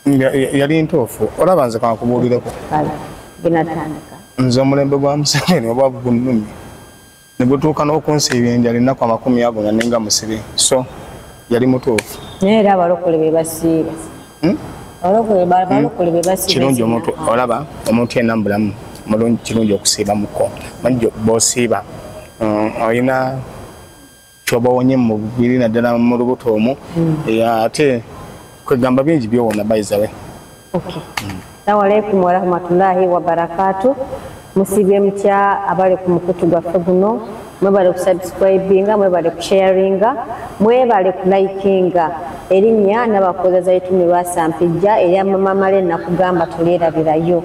yali ntuufu olaba nze kankubuulireko nze omulembe gwa Museveni oba gunnumye ne gutuuka n'okunsiibya enjala ennaku 40 nenga musibe so yali mutuufu era abalokole be basiiba abalokole be basiiba kirungi omuntu olaba omuntu yenna mubulamu mulungi kirungi okusiiba muko manyi bw'osiiba olina kyoba wonye mu bubiri naddala mu lubuto omwo ate kwegamba bingi byowona bayizawe. Assalamu alaikum warahmatullahi wabarakatuh. Musibye mutya abali ku mukutu gwaffe guno, mwebale ku subscribinga, mwebale ku sharinga, mwebale ku likinga. Erinnya n'abakozi Zaituni Lwasampijja erya Mama Male nakugamba tulerabirayo.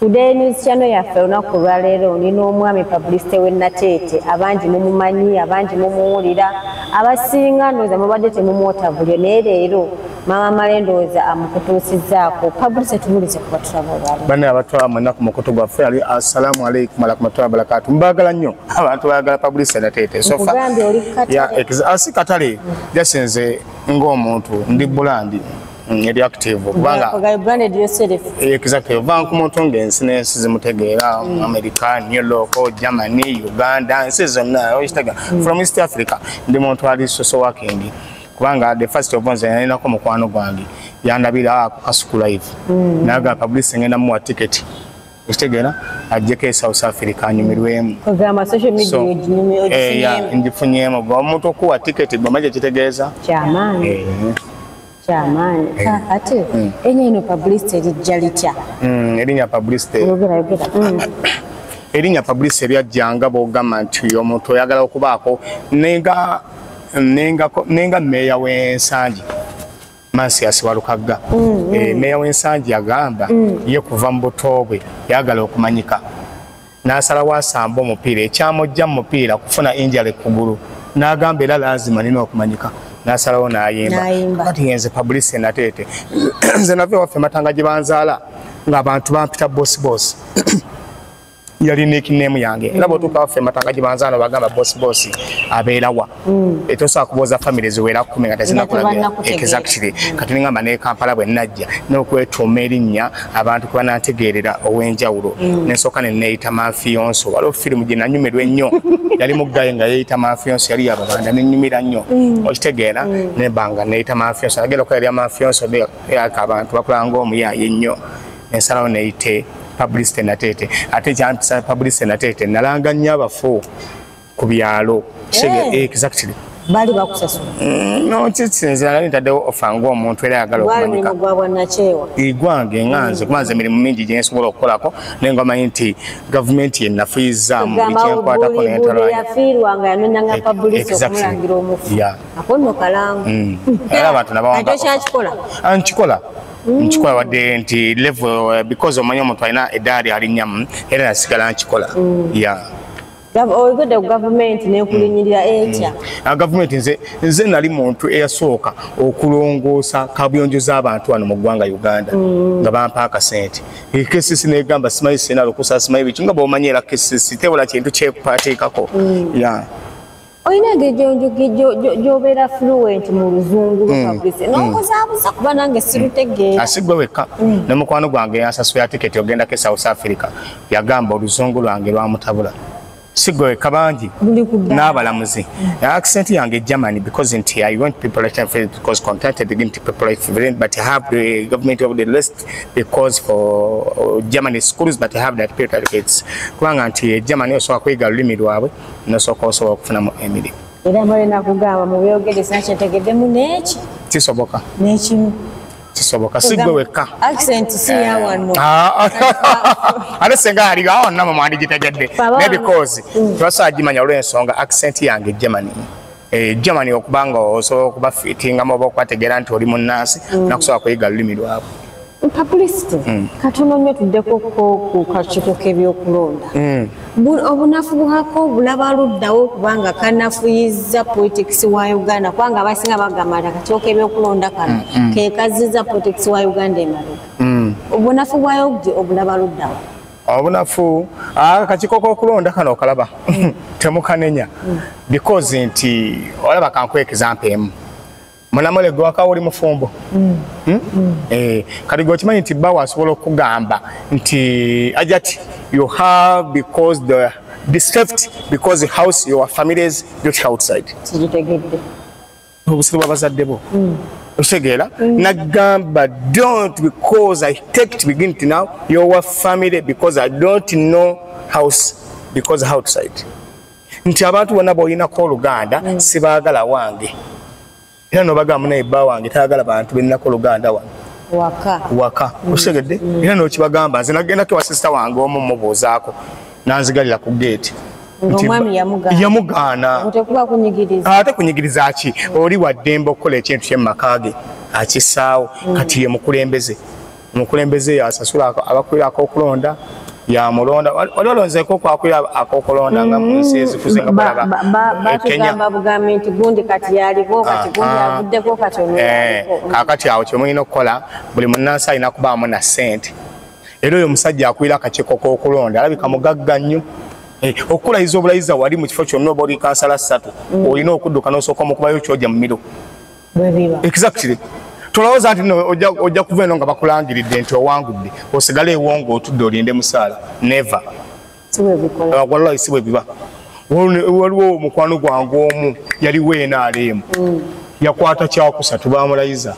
Today news channel yaffe olunaku lwaleero nina omwami publicity we Nateete abangi mumumanyi abangi mumuwulira abasinga ndowooza mubadde temumwotavulyo naye leero Mama Male ndowooza amukutuusizzaako publicity tumulize kuba tulaba olwaleero banne abatwala mwenna ku mukutu gwaffe ali assalamu alaikum warahmatullahi wabarakatuh mbaagala nnyo abantu baagala publicity Nateete nkugambye oli asi katale jasinze ng'omuntu ndi bulandi eri active kubanga branded yourself exactly vanku muntu ngensi n'ensi zimutegeera America, New York, Germany, Uganda ensi zonna oyitaga from East Africa ndi muntu ali social working kubanga the first of all nalina mukwano gwange yandabira ku Kasuku live naga publicity ngenda mu ticket ustegera ajjeke South Africa anyumirwemu kugamba social media ndifunyemo gwa omuntu okuwa ticket gomaje kitegeeza kyamaani Chamani kakati enye ino publicity lijja litya erinya publicity erinya publicity lyajjanga bogamba nti omuntu oyagala okubaako nenga meya w'ensangi Mansias Walukagga meya w'ensangi yagamba ye kuva mu buto bwe yagala okumanyika n'asala wasamba omupiira ekyamojja mu mupiira kufuna injale kugulu n'agamba era lazima nina okumanyika nasalawo nayimba kati yenze publicity Nateete nze nave waffe matanga gye banzaala ng'abantu bampita boss yali nickname yange era bw'otuuka waffe matanga gye banzaala bagamba boss abeerawa etosobola kubuuza family ziwera 10 nga tezinakulagira exactly kati ningamba ne Kampala bwe najja n'okwetuuma erinnya abantu kuba nantegeerera ow'enjawulo nensooka ne neeyita Mafiyonso waliwo firimu gye nanyumirwa ennyo yali muggaye nga yeeyita Mafiyonso yali yababanda nenyumira nnyo okitegeera nebanga neeyita Mafiyonso nagenda okwera Mafiyonso yaka abantu bakulanga omuyaaye nnyo nensalawo neeyite publicity Nateete ate kyampisa publicity Nateete nalanga nnyo abafu ku byalo exactly bali bakusasula no kitsinze nali ntaddewo ofanga omuntu era ayagala okumanyika igwange nganze kubanza emirimu mingi gye nsobola okukolako naye nga omanyi nti gavumenti yennafuyiza mu ekyenkwatako yafiirwanga yanonyanga publicity okumulangira omufu akono kalangu era abantu nabawanga nkikola nkikola wadde nti level because omanyi omuntu alina eddaali alinnyamu era nasigala nkikola Oigode government nekulinyirira ekya government nze nali muntu eyasooka okulongoosa kabuyonjo z'abantu wano mu ggwanga Uganda nga bampa akasente ekesisi negamba simanyi sina lukusa simanyi biki nga bw'omanyi era kesisi tebula kintu kyekupateekako oyina engeri gy'obeera fluent mu luzungu publicity n'okuzaabuza kuba nange sirutegeera asigwe wekka ne mukwano gwange yansasula tiketi ogendako e South Africa yagamba oluzungu lwange lwamutabula Sigwe kabangi n'abalamuzi accent yange Germany because I want people because contented against people but I have the government of the list because for Germany schools but I have that paper certificates kubanga nti Germany osobola kwiga olulimi lwabwe n'osooka osobola okufunamu emirimu era mbale nakugamba mu byogeresa kyetegeddemu n'eki kisoboka n'ekimu kisoboka sigwe wekka accent si ya wano ate senga ali awo namo mwandi gitegedde ne because twasagimanya olw'ensonga accent yange Germany Germany okubanga osobola okuba fittinga mu okwategeera nti oli munnansi nakusobola kuyiga olulimi lwabwe publicity katono nnyo tuddeko ku kakiiko k'ebyokulonda obunafu bwako bulaba luddawo kubanga kanafuyiza politics wa Uganda kubanga abasinga bagamba nti akakiiko k'ebyokulonda kano kekazizza politics wa Uganda emabega obunafu bwayo obulaba luddawo obunafu akakiiko k'okulonda kano okalaba temukanenya because nti olaba kankuwa example emu Munamole gwa kawuli mufumbo. Kati gwa chimanyi nti bawa asobola okugamba nti ajati you have because this theft because the house your families built outside. Sijitegedde. Obusiru bw'abazadde bo. Osegeera nagamba don't because I take to begin to now your family because I don't know house because outside. Nti abantu bonna bolinako oluganda sibaagala wange. Era nobagamba naye bba wange tayagala bantu benako oluganda wange. Waka. Osegedde? Era n'okibagamba nze nagendako ewa sisita wange omu mubuuzaako n'anzigalira ku gate. Omwami yamugaana. Otekuba kunyigiriza. Ate kunyigiriza ki? Oli waddembe okukola ekintu kye mu maka ge akissaawo kati ye mukulembeze. Omukulembeze asasula abakwira ak'okulonda yamulonda wali olonzeeko okwakwira ak'okulonda nga mu nsi ezikuze nga balaba batugamba bugambi nti gundi kati yaliko kati gundi avuddeko kati kaakati awo kyemulina okukola buli munnansi alina kubaamu na ssente. Era oyo omusajja akwira akakiiko k'okulonda alabika mugagga nnyo. Okulayiza obulayiza wali mu kifo kyonna oba oli kansala 3 olina okudduka n'osooka mukubayo kyojja mu miro. Exactly. Tolowooza nti ojja kuva eno nga bakulangiridde nti owangudde osigale ewongo otudde olinde musaala. Never. Wallahi si bwe biba. Waliwo omukwano gwange omu yaliwo NRM yakwata kyakusatu bamulayiza.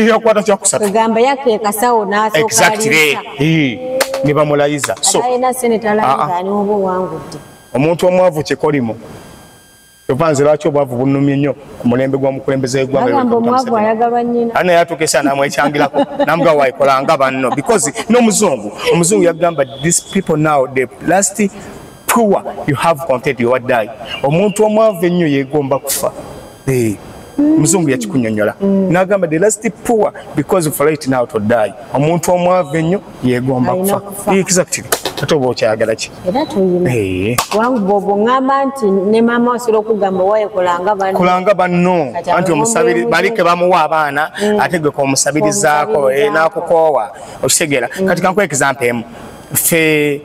Yakwata kyakusatu. Kagamba yakeeka sawo n'asooka. Exactly. Ne bamulayiza. So omuntu omwavu kikolimo. Tuvanze lwaki obwavu bunnumye nnyo ku mulembe gw'omukulembeze w'eggwanga. Agamba omwavu ayagalwa nnyina. Ana yatukesa namwekyangirako namuga waikolanga banno because n'omuzungu yagamba these people now the last poor you have content you will die. Omuntu omwavu ennyo yeegomba kufa. Muzungu yakikunyonyola n'agamba the last poor because for right now to die. Omuntu omwavu ennyo yeegomba kufa. Exactly. Ate oba okyagala ki? Era tuyina. Wangu bobo ngamba nti ne mama osira okugamba wayekolanga banno. Kolanga banno. Anti omusabiri balike bamuwa abaana ate gwe komusabirizaako n'akukoowa. Okitegeera. Kati kankuwa example emu. Ffe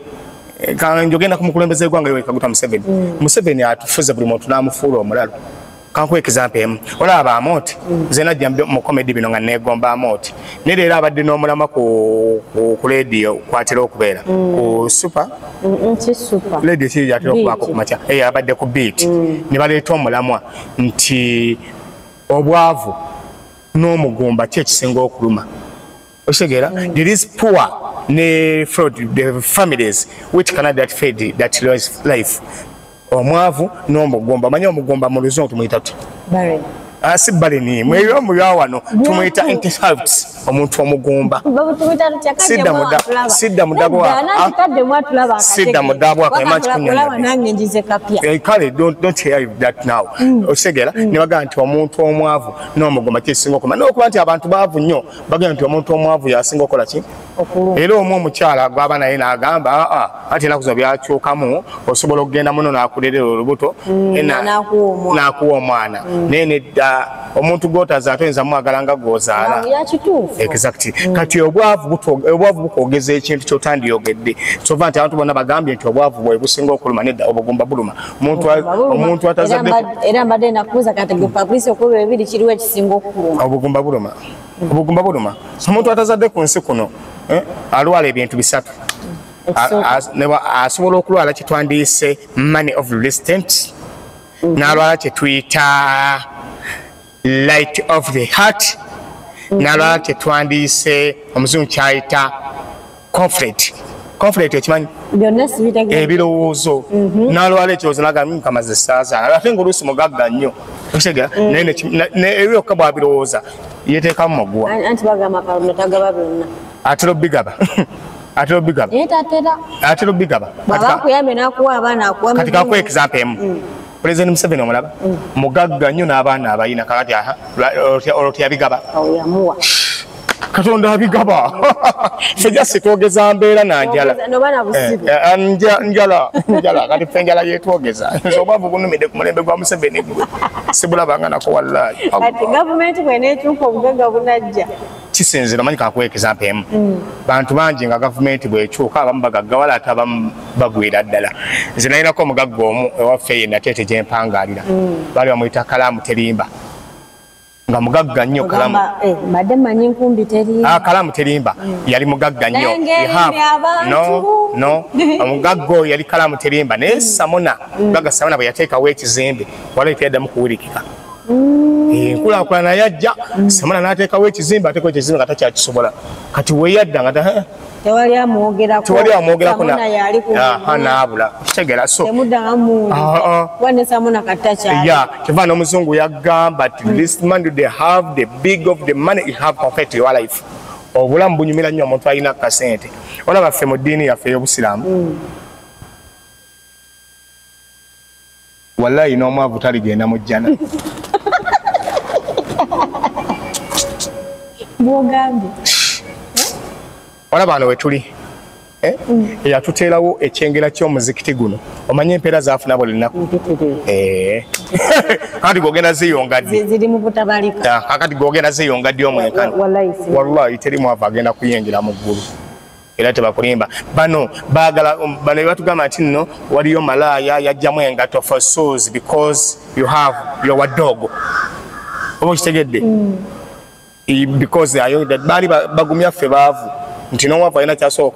njogenda ku mukulembeze w'eggwanga Yoweri Kaguta Museveni. Museveni atufuze buli muntu n'amufuula omulalo. Kankuwa example emu. Olaba Amooti. Nze najja mu comedy bino nga neegomba Amooti. Ne leero abadde n'omulama ku radio kwatera okubeera. Ku super. Radio ki yatera okubaako ku makya. Abadde ku beat. Ne baleeta omulamwa nti obwavu n'omugumba ki ekisinga okuluma. Osegeera? There is poor ne fraud the families which cannot that fed that life. Omwavu n'omugumba. Manya omugumba mu luzungu tumuyita tuti? Barren. Si barren. Mweyo mulya wano tumuyita anti-health omuntu omugumba. Sidda mudabo Sidda mudabo akamanyi kunyonyola. Kale don't hear that now. Osegera ne bagamba nti omuntu omwavu n'omugumba kisinga okuma. N'okuba nti abantu baavu nnyo bagamba nti omuntu omwavu yasinga okola ki? Era omwo omukyala gwaba naye n'agamba ate ennaku zo byakyukamu osobola okugenda muno n'akulera olubuto n'akuwa omwana naye nedda omuntu gw'otazaala toyinza mwagala nga gw'ozaala. Exactly. Kati obwavu bukwogeza ekintu ky'otandiyogedde kyova nti abantu bonna bagambye nti obwavu bwe businga okuluma nedda obugumba buluma. Omuntu atazadde era mbadde nakubuuza kati gwe Fabrice okuba ebiri kiriwo ekisinga okuluma. Obugumba buluma. Obugumba buluma. Omuntu atazadde ku nsi kuno alwala ebintu bisatu. Asobola okulwala kye twandiyise money of resistance. N'alwala kye tuyita light of the heart. N'alwala kye twandiyise omuzungu kyayita conflict. Conflict ekimanyi? Ebirowoozo. N'alwala ekirowoozo n'agamba nkamaze essaaza. Ate ng'oluusi mugagga nnyo. Okitegera? Naye ebyokka bw'abirowooza yeteekamu maguwa. Anti bagamba Karume tagaba byonna. Atera bigaba. Atera bigaba. Atera bigaba. Bakuyambe n'akuwa abaana akuwa. Kati kakuwa example emu. President Museveni omulaba mugagga nnyo n'abaana abayina kakati olwo bigaba. Yamuwa. Katonda abigaba. Fejja sitwogeza mbeera na njala. Njala kati ffe njala yeetwogeza. Obwavu bunnumidde ku mulembe gwa Museveni gwe. Sibulabanga nako wallahi. Kati gavumenti bw'eneekyuka obugagga bunajja. Kisinzira manyi kakuwa example emu. Bantu bangi nga gavumenti bw'ekyuka abamu bagaggawala ate abamu bagwira ddala. Nze nalinako omugagga omu ewaffe ye Nateete gye mpangaalira. Baali bamuyita Kalaamu Terimba. nga mugagga nnyo Kalamu. Mbadde mmanyi nkumbi terimba. Kalamu terimba yali mugagga nnyo. No, omugaggo yali Kalamu terimba naye Samona mugagga Samona bwe yateekawo ekizimbe wala teyaddamu kuwulikika. Enkulaakulana yajja Samona n'ateekawo ekizimbe ate ekizimbe nga takyakisobola kati we yadda nga tewali amwogerako naabula kitegeera so wane Samona katakyali kiva n'omuzungu yagamba ti this man they have the big of the money you have perfect your life obulamu bunyumira nnyo omuntu alina kasente olaba ffe mu ddiini yaffe ey'obusiraamu wallahi n'omwavu taligenda mu jjana bwogambye olaba wano we tuli eyatuteerawo ekyengera ky'omuzikiti guno omanye empeera zaafuna buli lunaku kakati gogenda zeeyongadde ziri mu butabalika kakati gogenda zeeyongadde omwenkano wallahi teri mwavu agenda kuyingira mu ggulu era tebakulimba bano baagala bano batugamba nti nno waliyo malaaya yajjamu engato for souls because you have your dog oba kitegedde because baali bagumya ffe baavu nti n'omwavu alina kyasobola